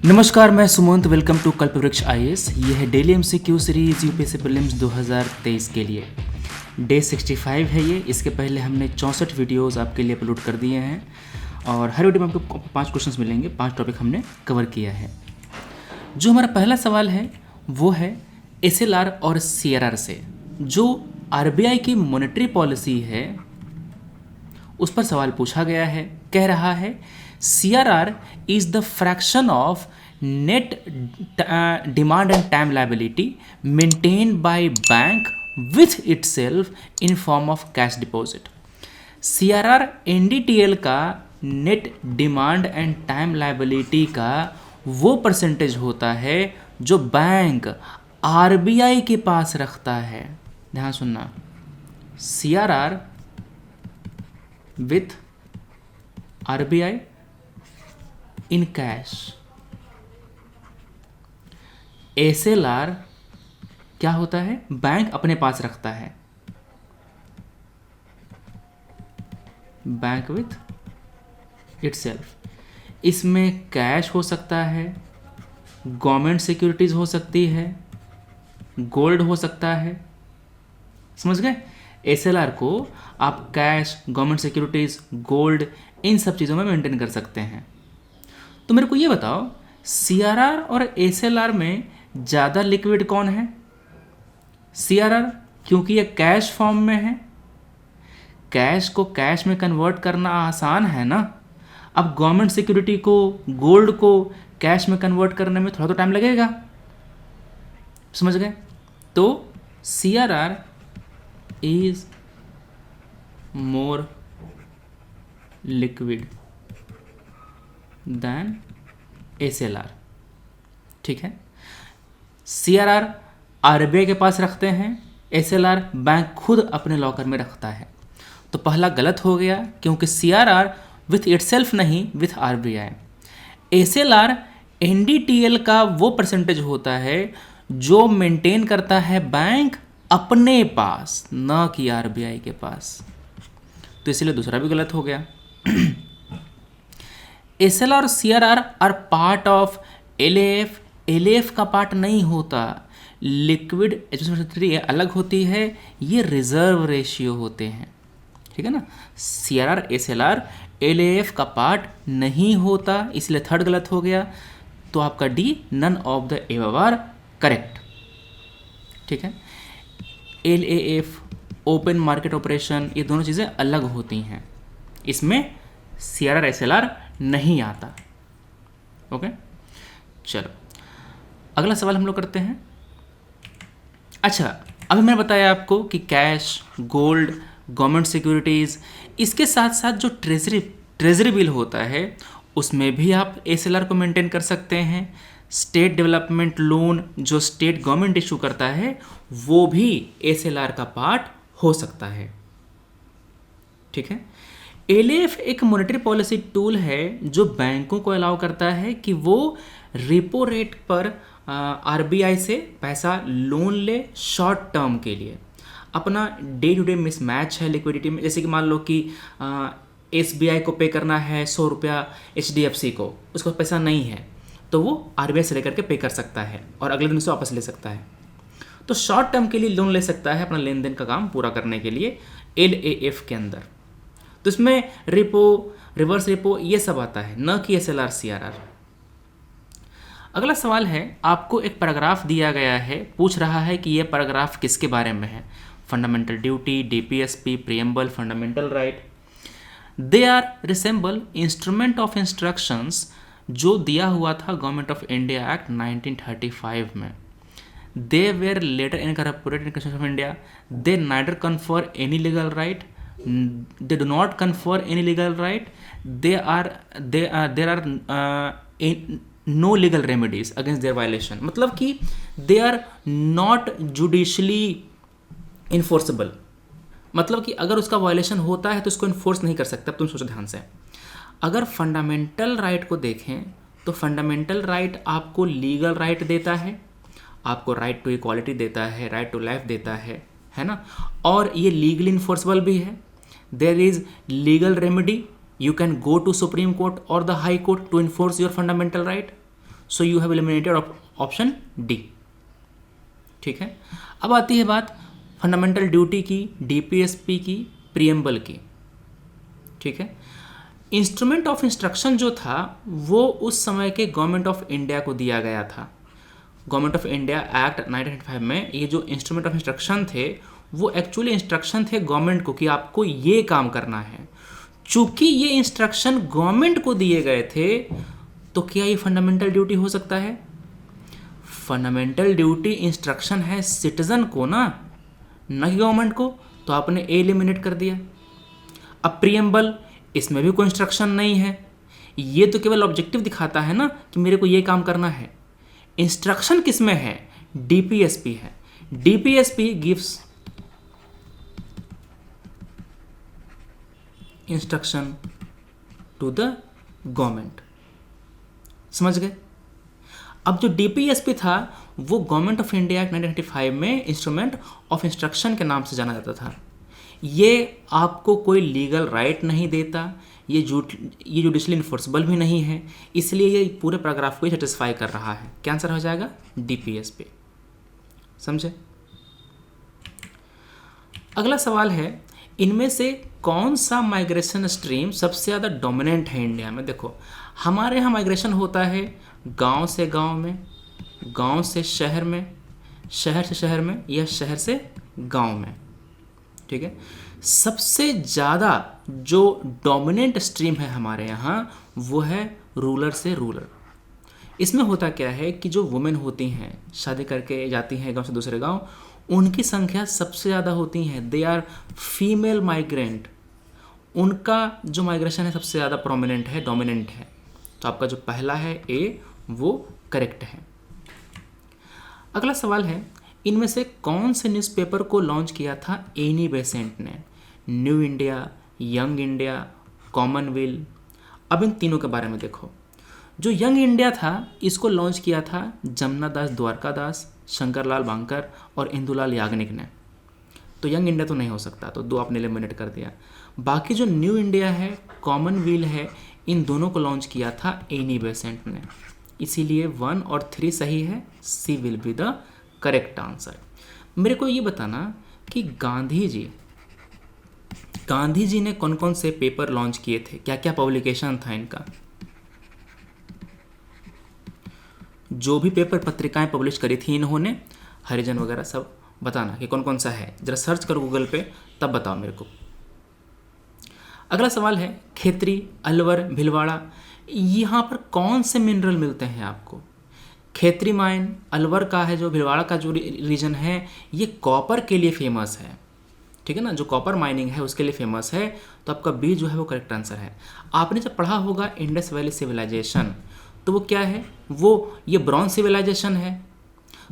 नमस्कार, मैं Sumant. Welcome to Kalpavriksha IAS. ये है daily MCQ series UPSC prelims 2023 के लिए। डे 65 है ये। इसके पहले हमने 64 वीडियोस आपके लिए अपलोड कर दिए हैं और हर वीडियो में आपको 5 क्वेश्चंस मिलेंगे। 5 टॉपिक हमने कवर किया है। जो हमारा पहला सवाल है वो है एसएलआर और सीआरआर से जो आरबीआई की मॉनेटरी पॉलिसी है उस पर सवाल पूछा गया है। कह रहा है CRR is the fraction of net demand and time liability maintained by bank with itself in form of cash deposit. CRR NDTL का net demand and time liability का वो परसेंटेज होता है जो बैंक आरबीआई के पास रखता है। ध्यान सुनना, CRR with RBI in cash. SLR क्या होता है? बैंक अपने पास रखता है। Bank with itself. इसमें कैश हो सकता है, गवर्नमेंट सिक्योरिटीज हो सकती है, गोल्ड हो सकता है। समझ गए? एसएलआर को आप कैश, गवर्नमेंट सिक्योरिटीज, गोल्ड, इन सब चीज़ों में मेंटेन कर सकते हैं। तो मेरे को ये बताओ, सीआरआर और एसएलआर में ज़्यादा लिक्विड कौन है? सीआरआर, क्योंकि ये कैश फॉर्म में है। कैश को कैश में कन्वर्ट करना आसान है ना। अब गवर्नमेंट सिक्योरिटी को, गोल्ड को कैश में कन्वर्ट करने में थोड़ा तो टाइम लगेगा। समझ गए? तो CRR is more liquid than SLR. ठीक है। सीआरआर आरबीआई के पास रखते हैं, एसएलआर बैंक खुद अपने लॉकर में रखता है। तो पहला गलत हो गया क्योंकि सीआरआर विथ इटसेल्फ नहीं, विथ आरबीआई। एसएलआर एनडीटीएल का वो परसेंटेज होता है जो मेंटेन करता है बैंक अपने पास, ना कि आरबीआई के पास। तो इसलिए दूसरा भी गलत हो गया। एसएलआर और CRR are part of LAF. LAF का पार्ट नहीं होता। लिक्विड एडजस्टमेंट अलग होती है, ये रिजर्व रेशियो होते हैं। ठीक है ना। सीआरआर, एसएलआर एलएएफ का पार्ट नहीं होता, इसलिए थर्ड गलत हो गया। तो आपका D, none of the above are correct. ठीक है। एलएएफ, ओपन मार्केट ऑपरेशन, ये दोनों चीज़ें अलग होती हैं। इसमें सीआरआर, एसएलआर नहीं आता। ओके, चलो अगला सवाल हम लोग करते हैं। अच्छा, अभी मैंने बताया आपको कि कैश, गोल्ड, गवर्नमेंट सिक्योरिटीज़, इसके साथ साथ जो ट्रेजरी बिल होता है उसमें भी आप एसएलआर को मेंटेन कर सकते हैं। स्टेट डेवलपमेंट लोन जो स्टेट गवर्नमेंट इशू करता है वो भी एसएलआर का पार्ट हो सकता है। ठीक है। एलएएफ एक मॉनेटरी पॉलिसी टूल है जो बैंकों को अलाउ करता है कि वो रेपो रेट पर आरबीआई से पैसा लोन ले शॉर्ट टर्म के लिए। अपना डे टू डे मिसमैच है लिक्विडिटी में, जैसे कि मान लो कि एसबीआई को पे करना है 100 रुपया एचडीएफसी को, उसको पैसा नहीं है तो वो आरबीआई से लेकर के पे कर सकता है और अगले दिन उसे वापस ले सकता है। तो शॉर्ट टर्म के लिए लोन ले सकता है अपना लेन देन का काम पूरा करने के लिए एलएएफ के अंदर। तो इसमें रेपो, रिवर्स रेपो, ये सब आता है, न कि एसएलआर, सीआरआर। अगला सवाल है, आपको एक पैराग्राफ दिया गया है, पूछ रहा है कि ये पैराग्राफ किसके बारे में है। Fundamental duty, DPSP, preamble, fundamental right. They are resemble instrument of instructions जो दिया हुआ था गवर्नमेंट ऑफ इंडिया एक्ट 1935 में। They were later incorporated in constitution of India. They neither confer any legal right, they do not confer any legal right, there are no legal remedies against their violation। मतलब कि they are not judicially enforceable। मतलब कि अगर उसका violation होता है तो उसको इन्फोर्स नहीं कर सकता। तुम सोचो ध्यान से, अगर फंडामेंटल राइट को देखें तो फंडामेंटल राइट आपको लीगल राइट देता है, आपको राइट टू इक्वालिटी देता है, राइट टू लाइफ देता है ना, और ये लीगली इन्फोर्सेबल भी है। There is legal remedy, you can go to Supreme Court or the High Court to enforce your fundamental right. So you have eliminated option D. ठीक है, अब आती है बात फंडामेंटल ड्यूटी की, डीपीएसपी की, प्रीएम्बल की। ठीक है, इंस्ट्रूमेंट ऑफ इंस्ट्रक्शन जो था वो उस समय के गवर्नमेंट ऑफ इंडिया को दिया गया था। गवर्नमेंट ऑफ इंडिया एक्ट 1995 में ये जो इंस्ट्रूमेंट ऑफ इंस्ट्रक्शन थे वो एक्चुअली इंस्ट्रक्शन थे गवर्नमेंट को कि आपको ये काम करना है। चूंकि ये इंस्ट्रक्शन गवर्नमेंट को दिए गए थे तो क्या ये फंडामेंटल ड्यूटी हो सकता है? फंडामेंटल ड्यूटी इंस्ट्रक्शन है सिटीजन को ना कि गवर्नमेंट को, तो आपने ए एलिमिनेट कर दिया। अब प्रीएम्बल, इसमें भी कोई इंस्ट्रक्शन नहीं है, ये तो केवल ऑब्जेक्टिव दिखाता है ना कि मेरे को ये काम करना है। इंस्ट्रक्शन किस में है? डीपीएसपी है। DPSP gives instruction to the government. समझ गए? अब जो डीपीएसपी था वो गवर्नमेंट ऑफ इंडिया एक्ट 1995 में इंस्ट्रूमेंट ऑफ इंस्ट्रक्शन के नाम से जाना जाता था। ये आपको कोई लीगल राइट नहीं देता, ये जुडिशली इन्फोर्सेबल भी नहीं है, इसलिए ये पूरे पैराग्राफ को सेटिस्फाई कर रहा है। क्या आंसर हो जाएगा? डीपीएसपी। समझे? अगला सवाल है, इनमें से कौन सा माइग्रेशन स्ट्रीम सबसे ज़्यादा डोमिनेंट है इंडिया में? देखो, हमारे यहाँ माइग्रेशन होता है गांव से गांव में, गांव से शहर में, शहर से शहर में, या शहर से गांव में। ठीक है, सबसे ज़्यादा जो डोमिनेंट स्ट्रीम है हमारे यहाँ वो है रूरल से रूरल। इसमें होता क्या है कि जो वुमेन होती हैं शादी करके जाती हैं गांव से दूसरे गांव, उनकी संख्या सबसे ज़्यादा होती है। दे आर फीमेल माइग्रेंट, उनका जो माइग्रेशन है सबसे ज़्यादा प्रोमिनेंट है, डोमिनेंट है। तो आपका जो पहला है ए वो करेक्ट है। अगला सवाल है, इनमें से कौन से न्यूज़पेपर को लॉन्च किया था एनी बेसेंट ने? New India, young India, Commonwealth. अब इन तीनों के बारे में देखो। जो यंग इंडिया था इसको लॉन्च किया था जमुना दास द्वारकादास, शंकरलाल बांकर और इंदुलाल याग्निक ने। तो यंग इंडिया तो नहीं हो सकता, तो दो आपने एलिमिनेट कर दिया। बाकी जो न्यू इंडिया है, कॉमनवेल्थ है, इन दोनों को लॉन्च किया था एनी बेसेंट ने। इसीलिए 1 और 3 सही है, C will be the correct answer. मेरे को ये बताना कि गांधी जी ने कौन कौन से पेपर लॉन्च किए थे, क्या क्या पब्लिकेशन था इनका? जो भी पेपर पत्रिकाएं पब्लिश करी थी इन्होंने, हरिजन वगैरह, सब बताना कि कौन कौन सा है। जरा सर्च करो गूगल पे, तब बताओ मेरे को। अगला सवाल है, खेतरी, अलवर, भिलवाड़ा, यहाँ पर कौन से मिनरल मिलते हैं आपको? खेतरी माइन अलवर का है, जो भिलवाड़ा का जो रीजन है ये कॉपर के लिए फेमस है। ठीक है ना, जो कॉपर माइनिंग है उसके लिए फेमस है। तो आपका बी जो है वो करेक्ट आंसर है। आपने जब पढ़ा होगा इंडस वैली सिविलाइजेशन, तो वो क्या है? वो ये ब्रॉन्ज सिविलाइजेशन है।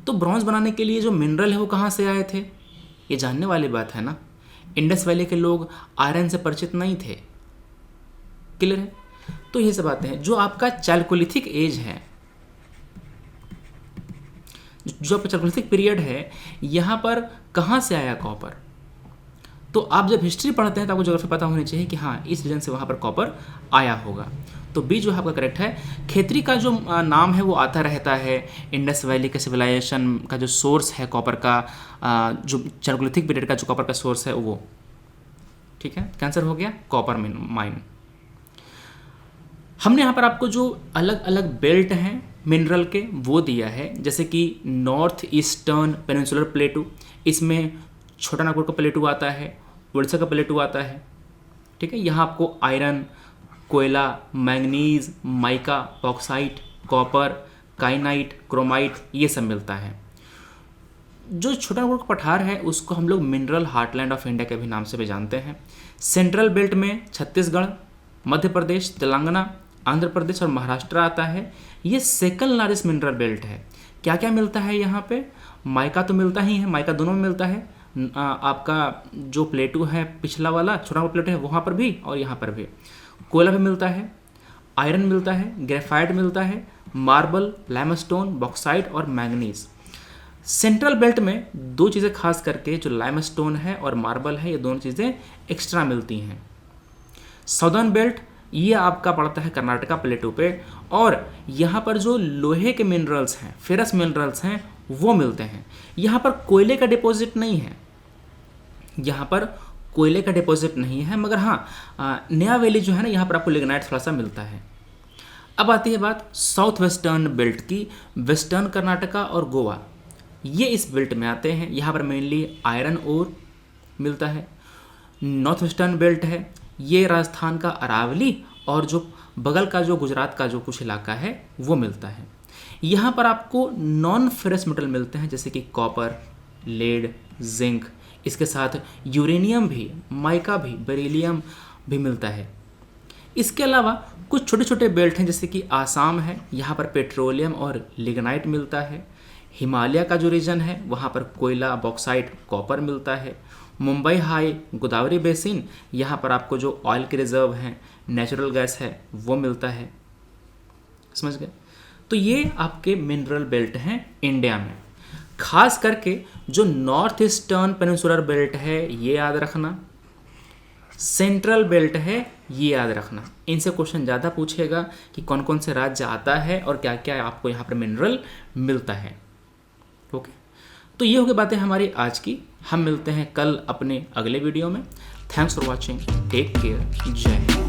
तो ब्रॉन्ज बनाने के लिए जो मिनरल है वो कहाँ से आए थे? ये जानने वाली बात है ना। इंडस वैली के लोग आयरन से परिचित नहीं थे। क्लियर है? तो ये सब बातें हैं। जो आपका चैल्कोलिथिक एज है, जो आपका चैल्कोलिथिक पीरियड है, यहाँ पर कहाँ से आया कॉपर? तो आप जब हिस्ट्री पढ़ते हैं तो आपको ज्योग्राफी पता होनी चाहिए कि हाँ इस रीजन से वहाँ पर कॉपर आया होगा। तो बी जो है आपका करेक्ट है। खेतरी का जो नाम है वो आता रहता है इंडस वैली के सिविलाइजेशन का जो सोर्स है कॉपर का, जो चैल्कोलिथिक पीरियड का जो कॉपर का सोर्स है वो। ठीक है, कैंसर हो गया कॉपर माइन। हमने यहाँ पर आपको जो अलग अलग बेल्ट हैं मिनरल के वो दिया है, जैसे कि नॉर्थ ईस्टर्न पेनिनसुलर प्लेटू, इसमें छोटा नागपुर का प्लेटू आता है, उड़ीसा का प्लेटू आता है। ठीक है, यहाँ आपको आयरन, कोयला, manganese, mica, bauxite, copper, kyanite, chromite ये सब मिलता है। जो छोटा नागपुर का पठार है उसको हम लोग मिनरल हार्टलैंड ऑफ इंडिया के भी नाम से भी जानते हैं। सेंट्रल बेल्ट में छत्तीसगढ़, मध्य प्रदेश, तेलंगाना, आंध्र प्रदेश और महाराष्ट्र आता है। ये सेकंड लार्जेस्ट मिनरल बेल्ट है। क्या क्या मिलता है यहाँ पे? माइका तो मिलता ही है, माइका दोनों में मिलता है। आपका जो प्लेटू है पिछला वाला छोटा वाला प्लेटू है वहाँ पर भी और यहाँ पर भी। कोयला भी मिलता है, आयरन मिलता है, ग्रेफाइट मिलता है, मार्बल, लाइमस्टोन, बॉक्साइट और मैंगनीज। सेंट्रल बेल्ट में दो चीज़ें खास करके, जो लाइमस्टोन है और मार्बल है, ये दोनों चीज़ें एक्स्ट्रा मिलती हैं। साउदर्न बेल्ट ये आपका पड़ता है कर्नाटका प्लेटू पे, और यहाँ पर जो लोहे के मिनरल्स हैं, फेरस मिनरल्स हैं, वो मिलते हैं। यहाँ पर कोयले का डिपॉजिट नहीं है, यहाँ पर कोयले का डिपॉजिट नहीं है, मगर हाँ नया वैली जो है ना, यहाँ पर आपको लिग्नाइट थोड़ा सा मिलता है। अब आती है बात साउथ वेस्टर्न बेल्ट की। वेस्टर्न कर्नाटका और गोवा ये इस बेल्ट में आते हैं। यहाँ पर मेनली आयरन ओर मिलता है। नॉर्थ वेस्टर्न बेल्ट है, ये राजस्थान का अरावली और जो बगल का जो गुजरात का जो कुछ इलाका है वो मिलता है। यहाँ पर आपको नॉन फेरस मेटल मिलते हैं, जैसे कि कॉपर, लेड, जिंक, इसके साथ यूरेनियम भी, माइका भी, बेरिलियम भी मिलता है। इसके अलावा कुछ छोटे छोटे बेल्ट हैं, जैसे कि आसाम है, यहाँ पर पेट्रोलियम और लिग्नाइट मिलता है। हिमालय का जो रीजन है वहाँ पर कोयला, बॉक्साइट, कॉपर मिलता है। मुंबई हाई, गोदावरी बेसिन, यहाँ पर आपको जो ऑयल के रिजर्व हैं, नेचुरल गैस है, वो मिलता है। समझ गए? तो ये आपके मिनरल बेल्ट हैं इंडिया में। खास करके जो नॉर्थ ईस्टर्न पेनिनसुलर बेल्ट है ये याद रखना, सेंट्रल बेल्ट है ये याद रखना। इनसे क्वेश्चन ज़्यादा पूछेगा कि कौन कौन से राज्य आता है और क्या क्या आपको यहाँ पर मिनरल मिलता है। ओके, तो ये हो गई बातें हमारी आज की। हम मिलते हैं कल अपने अगले वीडियो में। Thanks for watching, take care, जय हिंद।